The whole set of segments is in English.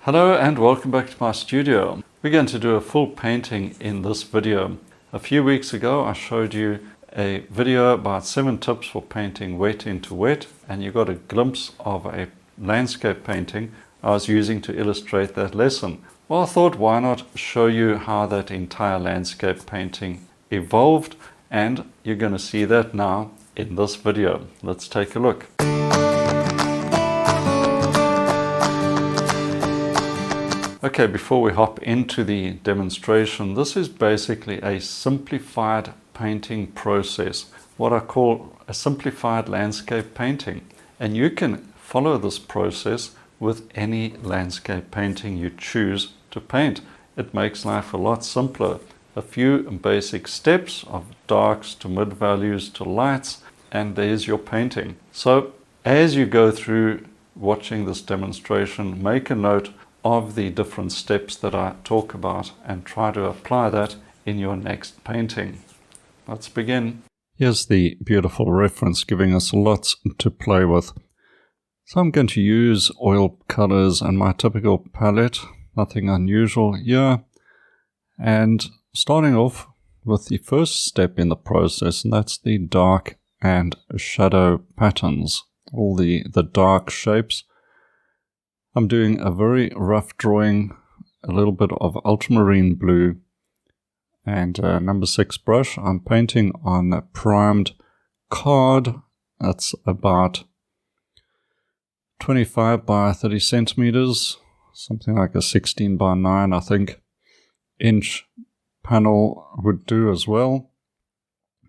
Hello and welcome back to my studio. We're going to do a full painting in this video. A few weeks ago I showed you a video about 7 tips for painting wet into wet, and you got a glimpse of a landscape painting I was using to illustrate that lesson. Well, I thought, why not show you how that entire landscape painting evolved, and you're going to see that now in this video. Let's take a look. Okay, before we hop into the demonstration, this is basically a simplified painting process, what I call a simplified landscape painting. And you can follow this process with any landscape painting you choose to paint. It makes life a lot simpler. A few basic steps of darks to mid values to lights, and there's your painting. So as you go through watching this demonstration, make a note of the different steps that I talk about and try to apply that in your next painting. Let's begin. Here's the beautiful reference giving us lots to play with. So I'm going to use oil colors and my typical palette, nothing unusual here. And starting off with the first step in the process, and that's the dark and shadow patterns, all the dark shapes. I'm doing a very rough drawing, a little bit of ultramarine blue and number 6 brush. I'm painting on a primed card that's about 25 by 30 centimeters, something like a 16 by 9 I think inch panel would do as well.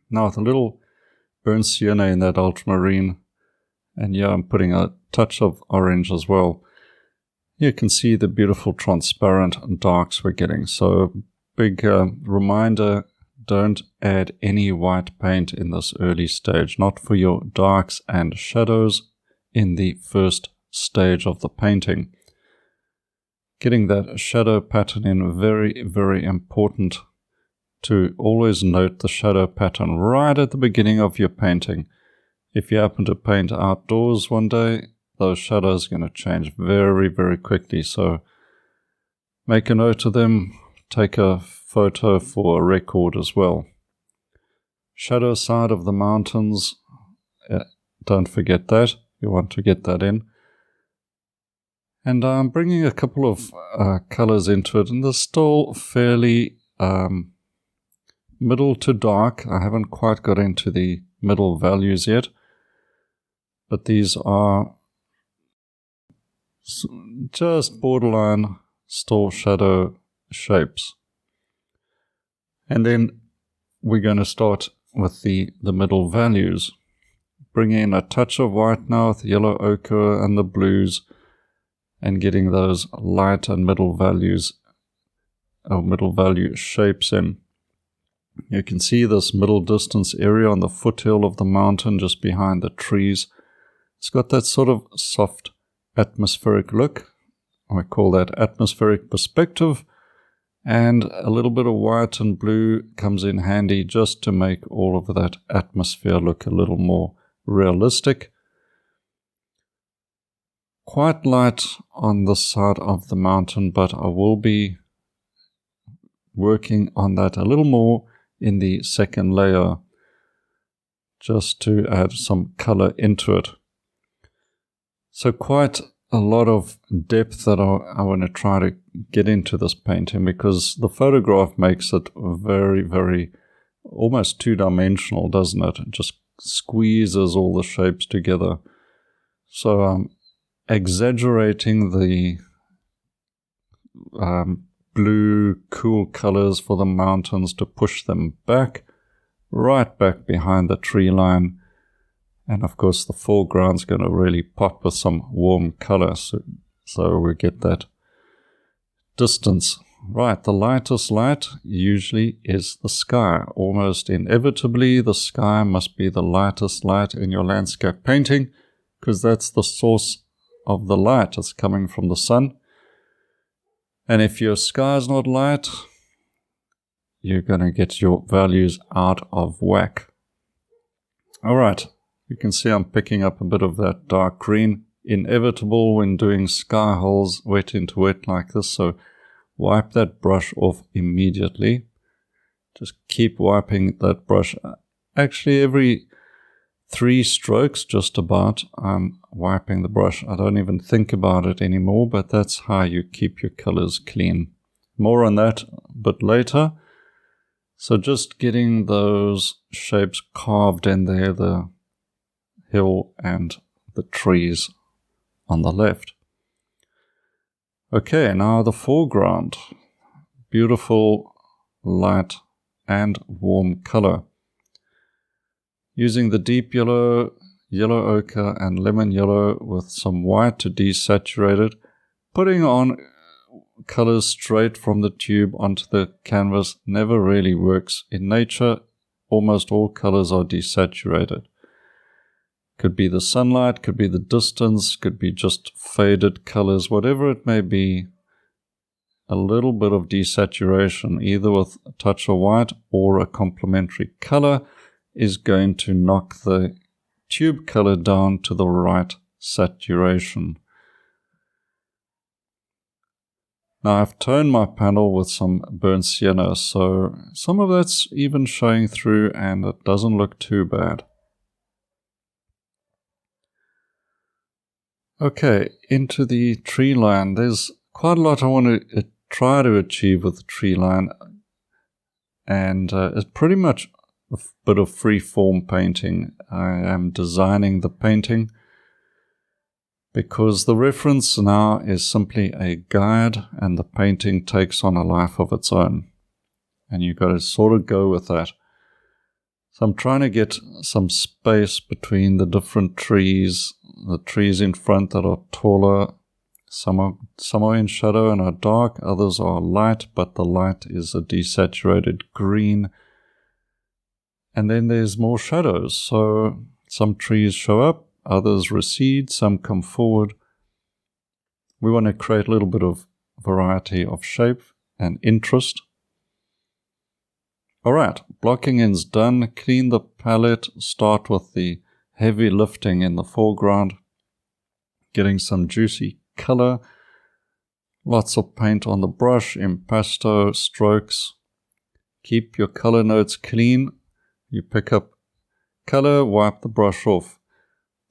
Now with a little burnt sienna in that ultramarine, and yeah, I'm putting a touch of orange as well. You can see the beautiful transparent darks we're getting. So big reminder, don't add any white paint in this early stage, not for your darks and shadows in the first stage of the painting. Getting that shadow pattern in, very, very important to always note the shadow pattern right at the beginning of your painting. If you happen to paint outdoors one day, those shadows are going to change very, very quickly. So make a note of them. Take a photo for a record as well. Shadow side of the mountains. Don't forget that. You want to get that in. And I'm bringing a couple of colors into it. And they're still fairly middle to dark. I haven't quite got into the middle values yet. But these are just borderline still shadow shapes. And then we're going to start with the middle values. Bring in a touch of white now with yellow ochre and the blues, and getting those light and middle values, or middle value shapes in. You can see this middle distance area on the foothill of the mountain just behind the trees. It's got that sort of soft atmospheric look. I call that atmospheric perspective, and a little bit of white and blue comes in handy just to make all of that atmosphere look a little more realistic. Quite light on this side of the mountain, but I will be working on that a little more in the second layer just to add some color into it. So quite a lot of depth that I want to try to get into this painting, because the photograph makes it very, very almost two-dimensional, doesn't it? It just squeezes all the shapes together. So I'm exaggerating the blue, cool colors for the mountains to push them back, right back behind the tree line. And of course the foreground's going to really pop with some warm color, so we get that distance. Right, the lightest light usually is the sky. Almost inevitably the sky must be the lightest light in your landscape painting, because that's the source of the light. It's coming from the sun. And if your sky is not light, you're going to get your values out of whack. Alright. You can see I'm picking up a bit of that dark green inevitable when doing sky holes wet into wet like this, so wipe that brush off immediately. Just keep wiping that brush. Actually, every 3 strokes, just about, I'm wiping the brush. I don't even think about it anymore, but that's how you keep your colors clean. More on that a bit later. So just getting those shapes carved in there, the hill and the trees on the left. Okay, now the foreground. Beautiful light and warm color. Using the deep yellow, yellow ochre and lemon yellow with some white to desaturate it, putting on colors straight from the tube onto the canvas never really works. In nature, almost all colors are desaturated. Could be the sunlight, could be the distance, could be just faded colors, whatever it may be. A little bit of desaturation, either with a touch of white or a complementary color, is going to knock the tube color down to the right saturation. Now I've toned my panel with some burnt sienna, so some of that's even showing through and it doesn't look too bad. Okay, into the tree line. There's quite a lot I want to try to achieve with the tree line, and it's pretty much a bit of free form painting. I am designing the painting because the reference now is simply a guide and the painting takes on a life of its own, and you've got to sort of go with that. So I'm trying to get some space between the different trees, the trees in front that are taller. Some are in shadow and are dark, others are light, but the light is a desaturated green. And then there's more shadows, so some trees show up, others recede, some come forward. We want to create a little bit of variety of shape and interest. Alright, blocking in's done. Clean the palette, start with the heavy lifting in the foreground, getting some juicy color, lots of paint on the brush, impasto strokes. Keep your color notes clean. You pick up color, wipe the brush off,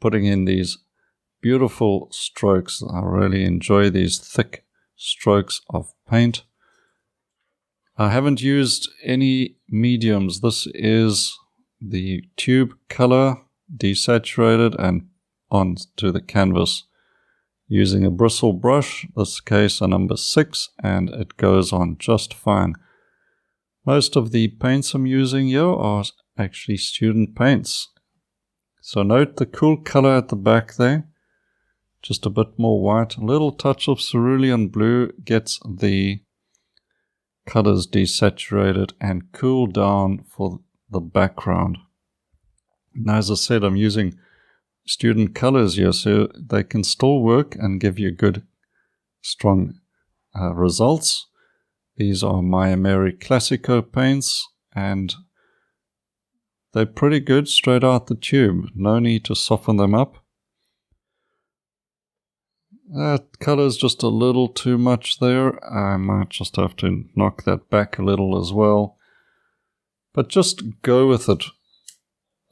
putting in these beautiful strokes. I really enjoy these thick strokes of paint. I haven't used any mediums. This is the tube color desaturated and onto the canvas using a bristle brush, this case a number 6, and it goes on just fine. Most of the paints I'm using here are actually student paints. So note the cool color at the back there, just a bit more white. A little touch of cerulean blue gets the colors desaturated and cool down for the background. Now, as I said, I'm using student colors here, so they can still work and give you good, strong results. These are Maya Mary Classico paints, and they're pretty good straight out the tube. No need to soften them up. That color's just a little too much there. I might just have to knock that back a little as well. But just go with it.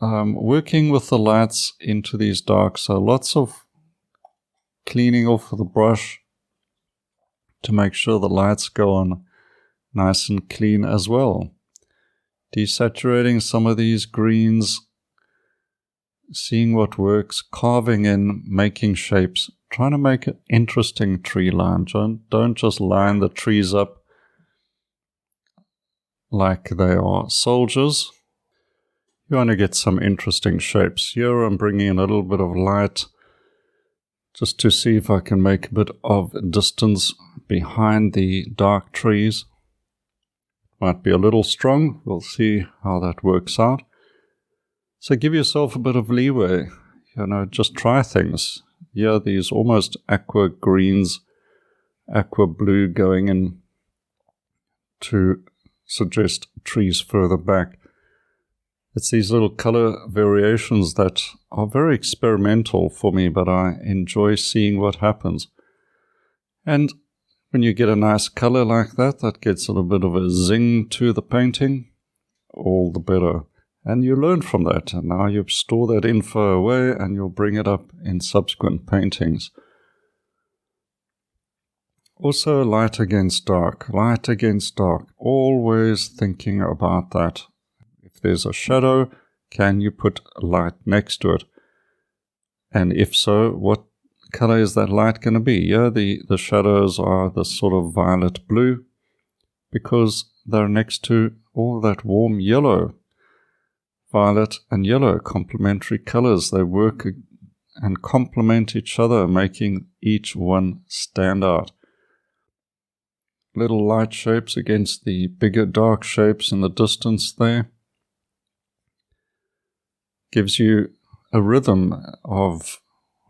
Working with the lights into these darks, so lots of cleaning off with the brush to make sure the lights go on nice and clean as well. Desaturating some of these greens, seeing what works, carving in, making shapes, trying to make an interesting tree line. Don't just line the trees up like they are soldiers. You want to get some interesting shapes. Here I'm bringing in a little bit of light just to see if I can make a bit of distance behind the dark trees. Might be a little strong. We'll see how that works out. So give yourself a bit of leeway. Just try things. Here, these almost aqua greens, aqua blue going in to suggest trees further back. It's these little color variations that are very experimental for me, but I enjoy seeing what happens. And when you get a nice color like that, that gets a little bit of a zing to the painting, all the better. And you learn from that, and now you store that info away and you'll bring it up in subsequent paintings. Also, light against dark, always thinking about that. If there's a shadow, can you put light next to it? And if so, what color is that light going to be? Yeah, the shadows are the sort of violet blue because they're next to all that warm yellow. Violet and yellow, complementary colors. They work and complement each other, making each one stand out. Little light shapes against the bigger dark shapes in the distance there. Gives you a rhythm of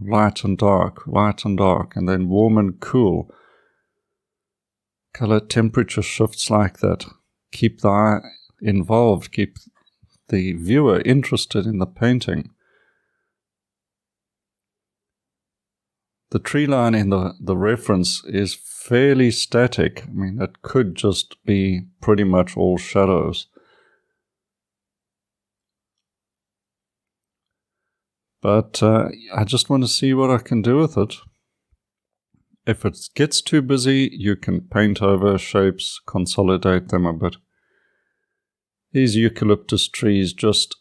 light and dark, and then warm and cool. Color temperature shifts like that. Keep the eye involved, keep the viewer interested in the painting. The tree line in the reference is fairly static. I mean, it could just be pretty much all shadows. But I just want to see what I can do with it. If it gets too busy, you can paint over shapes, consolidate them a bit. These eucalyptus trees just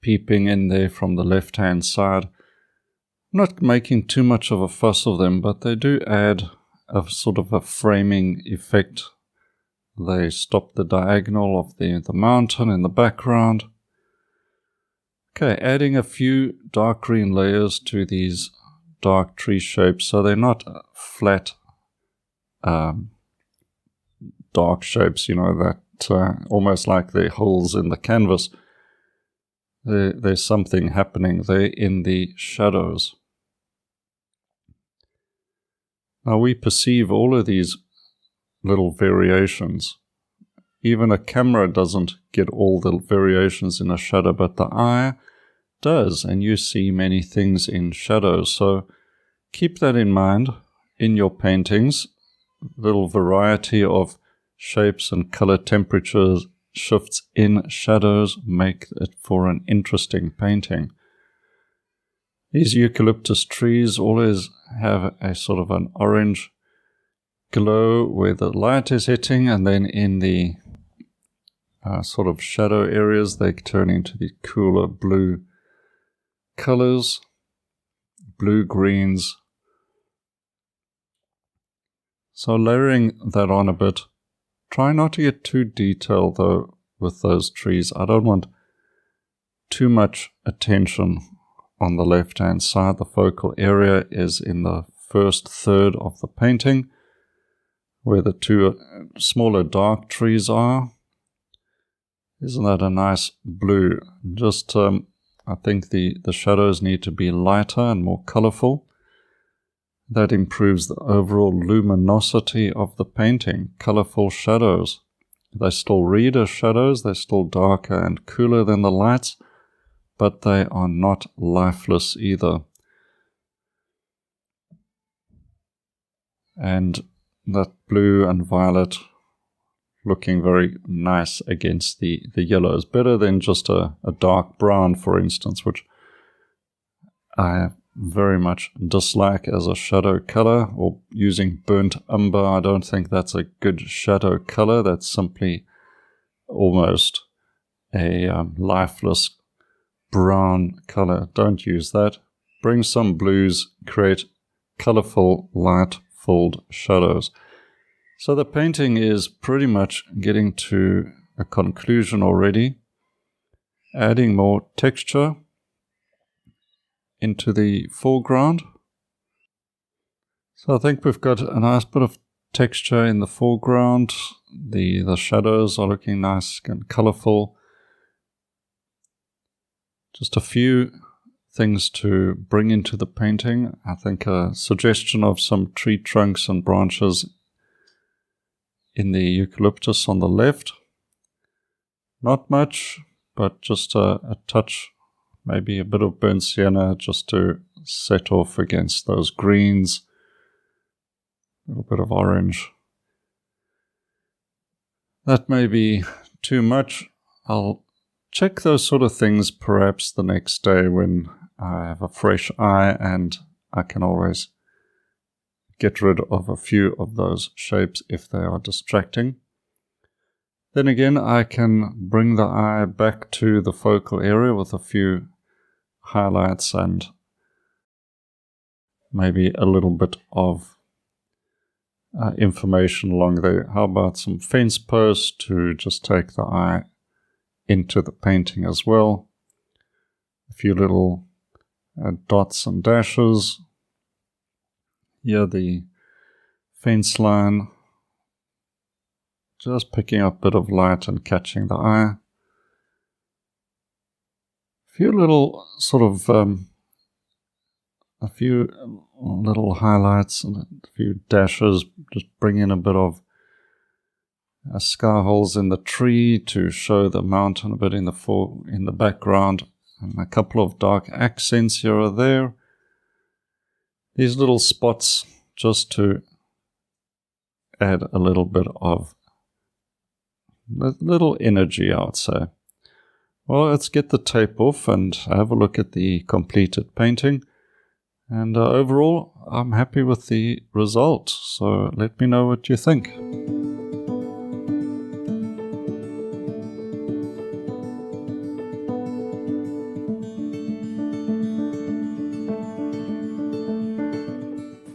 peeping in there from the left-hand side. I'm not making too much of a fuss of them, but they do add a sort of a framing effect. They stop the diagonal of the mountain in the background. Okay, adding a few dark green layers to these dark tree shapes so they're not flat dark shapes, that almost like they're holes in the canvas. There's something happening there in the shadows. Now we perceive all of these little variations. Even a camera doesn't get all the variations in a shadow, but the eye does, and you see many things in shadows. So keep that in mind in your paintings. Little variety of shapes and color temperatures shifts in shadows make it for an interesting painting. These eucalyptus trees always have a sort of an orange glow where the light is hitting, and then in the sort of shadow areas they turn into the cooler blue colors, blue greens. So layering that on a bit. Try not to get too detailed though with those trees. I don't want too much attention on the left hand side. The focal area is in the first third of the painting where the two smaller dark trees are. Isn't that a nice blue? Just I think the shadows need to be lighter and more colorful. That improves the overall luminosity of the painting. Colorful shadows. They still read as shadows, they're still darker and cooler than the lights, but they are not lifeless either. And that blue and violet looking very nice against the yellows. Better than just a dark brown, for instance, which I very much dislike as a shadow color, or using burnt umber. I don't think that's a good shadow color. That's simply almost a lifeless brown color. Don't use that. Bring some blues, create colorful, light-filled shadows. So the painting is pretty much getting to a conclusion already. Adding more texture into the foreground. So I think we've got a nice bit of texture in the foreground. The shadows are looking nice and colorful. Just a few things to bring into the painting. I think a suggestion of some tree trunks and branches in the eucalyptus on the left. Not much. but just a touch, maybe a bit of burnt sienna just to set off against those greens, a little bit of orange. That may be too much. I'll check those sort of things perhaps the next day when I have a fresh eye, and I can always get rid of a few of those shapes if they are distracting. Then again, I can bring the eye back to the focal area with a few highlights and maybe a little bit of information along there. How about some fence posts to just take the eye into the painting as well. A few little dots and dashes. Here the fence line, just picking up a bit of light and catching the eye. A few little sort of a few little highlights and a few dashes, just bring in a bit of sky holes in the tree to show the mountain a bit in the background, and a couple of dark accents here or there. These little spots just to add a little bit of little energy, I would say. Well, let's get the tape off and have a look at the completed painting. And overall, I'm happy with the result. So let me know what you think.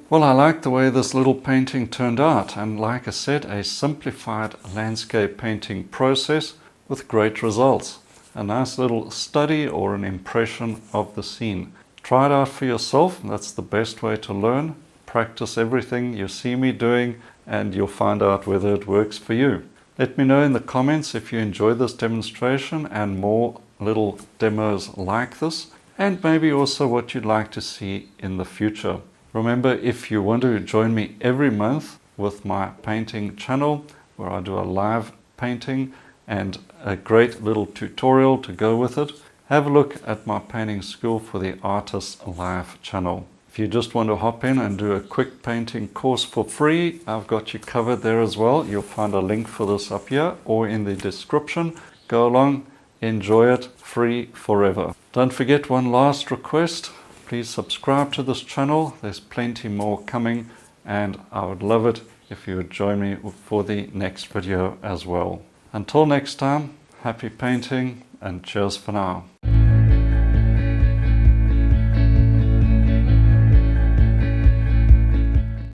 Well, I like the way this little painting turned out, and like I said, a simplified landscape painting process with great results. A nice little study or an impression of the scene. Try it out for yourself. That's the best way to learn. Practice everything you see me doing and you'll find out whether it works for you. Let me know in the comments if you enjoy this demonstration and more little demos like this, and maybe also what you'd like to see in the future. Remember, if you want to join me every month with my painting channel, where I do a live painting and a great little tutorial to go with it, have a look at my painting school for the Artist Live channel. If you just want to hop in and do a quick painting course for free, I've got you covered there as well. You'll find a link for this up here or in the description. Go along, enjoy it, free forever. Don't forget, one last request. Please subscribe to this channel. There's plenty more coming, and I would love it if you would join me for the next video as well. Until next time, happy painting and cheers for now.